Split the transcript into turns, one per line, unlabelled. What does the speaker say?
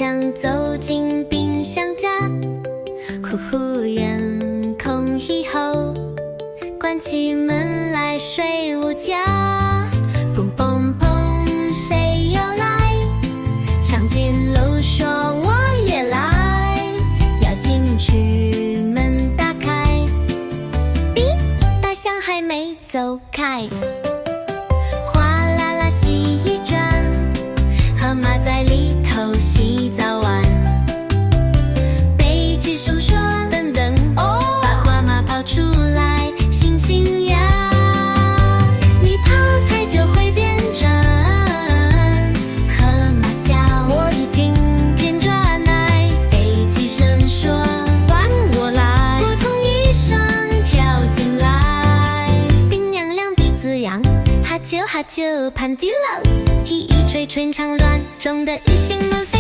想走进冰箱家，呼呼眼空以后，关起门来睡午觉。砰砰砰，谁又来？上紧楼说我也来，要进去门打开，哔，大象还没走开。哗啦啦洗衣转，河马在里头洗澡玩。北极熊说等等，把花马跑出来，醒醒呀！你跑太久会变转。河马笑，我已经变转来。北极熊说换我来，扑通一声跳进来。冰凉凉鼻子痒，哈啾哈啾盘地冷，一吹春长乱中的异性们飞。